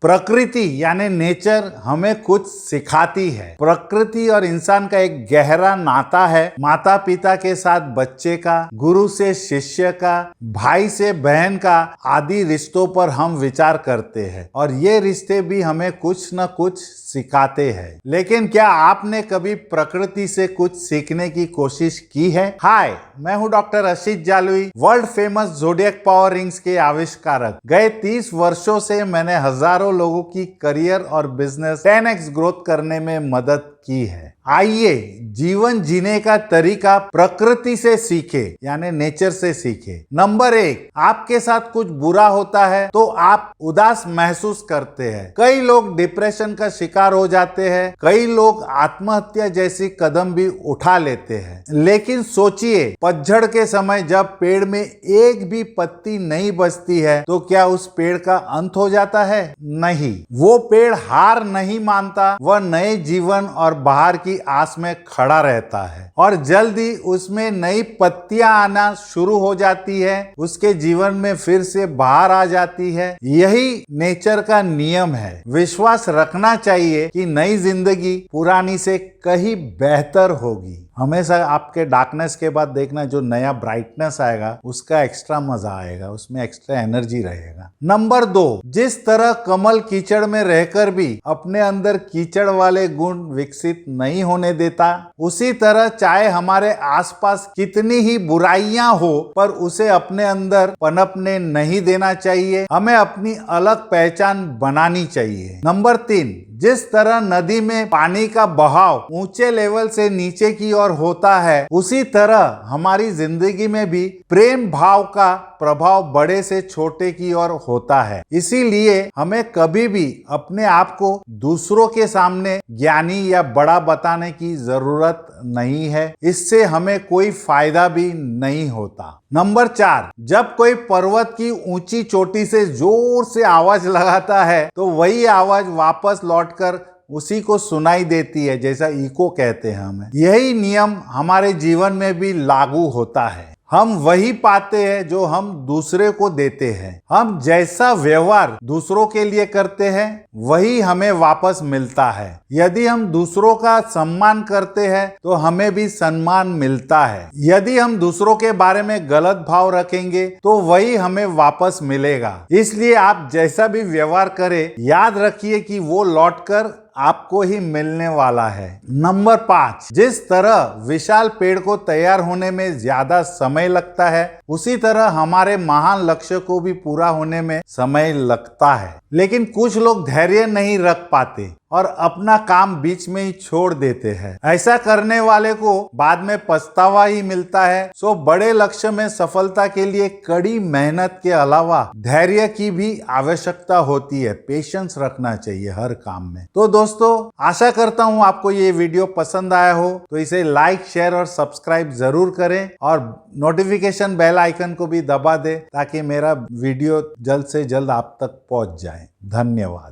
प्रकृति यानी नेचर हमें कुछ सिखाती है। प्रकृति और इंसान का एक गहरा नाता है। माता पिता के साथ बच्चे का, गुरु से शिष्य का, भाई से बहन का आदि रिश्तों पर हम विचार करते हैं और ये रिश्ते भी हमें कुछ न कुछ सिखाते हैं। लेकिन क्या आपने कभी प्रकृति से कुछ सीखने की कोशिश की है? हाय, मैं हूं doctor Ashish Jalvi, world famous zodiac power rings के आविष्कारक। गए 30 वर्षों से मैंने हजारों लोगों की करियर और बिजनेस 10x ग्रोथ करने में मदद की है। आइए जीवन जीने का तरीका प्रकृति से सीखे, यानी नेचर से सीखे। नंबर 1, आपके साथ कुछ बुरा होता है तो आप उदास महसूस करते हैं। कई लोग डिप्रेशन का शिकार हो जाते हैं, कई लोग आत्महत्या जैसी कदम भी उठा लेते हैं। लेकिन सोचिए, पतझड़ के समय जब पेड़ में एक भी पत्ती नहीं बचती है तो क्या उस पेड़ का अंत हो जाता है? नहीं, वो पेड़ हार नहीं मानता, वह नए जीवन और बाहर की आस में खड़ा रहता है और जल्दी उसमें नई पत्तियां आना शुरू हो जाती है, उसके जीवन में फिर से बाहर आ जाती है। यही नेचर का नियम है। विश्वास रखना चाहिए कि नई जिंदगी पुरानी से कहीं बेहतर होगी। हमेशा आपके डार्कनेस के बाद देखना, जो नया ब्राइटनेस आएगा उसका एक्स्ट्रा मजा आएगा, उसमें एक्स्ट्रा एनर्जी रहेगा। नंबर 2, जिस तरह कमल कीचड़ में रहकर भी अपने अंदर कीचड़ वाले गुण विकसित नहीं होने देता, उसी तरह चाहे हमारे आसपास कितनी ही बुराइयां हो पर उसे अपने अंदर पनपने नहीं देना चाहिए। हमें अपनी अलग पहचान बनानी चाहिए। नंबर 3, जिस तरह नदी में पानी का बहाव ऊंचे लेवल से नीचे की ओर होता है, उसी तरह हमारी जिंदगी में भी प्रेम भाव का प्रभाव बड़े से छोटे की ओर होता है। इसीलिए हमें कभी भी अपने आप को दूसरों के सामने ज्ञानी या बड़ा बताने की जरूरत नहीं है। इससे हमें कोई फायदा भी नहीं होता। नंबर 4, जब कोई पर्वत की ऊंची चोटी से जोर से आवाज लगाता है तो वही आवाज वापस लौटकर उसी को सुनाई देती है, जैसा इको कहते हैं हमें। यही नियम हमारे जीवन में भी लागू होता है। हम वही पाते हैं जो हम दूसरे को देते हैं। हम जैसा व्यवहार दूसरों के लिए करते हैं वही हमें वापस मिलता है। यदि हम दूसरों का सम्मान करते हैं तो हमें भी सम्मान मिलता है। यदि हम दूसरों के बारे में गलत भाव रखेंगे तो वही हमें वापस मिलेगा। इसलिए आप जैसा भी व्यवहार करें, याद रखिए कि वो लौटकर आपको ही मिलने वाला है। नंबर 5, जिस तरह विशाल पेड़ को तैयार होने में ज्यादा समय लगता है, उसी तरह हमारे महान लक्ष्य को भी पूरा होने में समय लगता है। लेकिन कुछ लोग धैर्य नहीं रख पाते और अपना काम बीच में ही छोड़ देते हैं। ऐसा करने वाले को बाद में पछतावा ही मिलता है। सो बड़े लक्ष्य में सफलता के लिए कड़ी मेहनत के अलावा धैर्य की भी आवश्यकता होती है। पेशेंस रखना चाहिए हर काम में। तो दोस्तों, आशा करता हूँ आपको ये वीडियो पसंद आया हो, तो इसे लाइक, शेयर और सब्सक्राइब जरूर करें और नोटिफिकेशन बेल आइकन को भी दबा दें ताकि मेरा वीडियो जल्द से जल्द आप तक पहुंच जाए। धन्यवाद।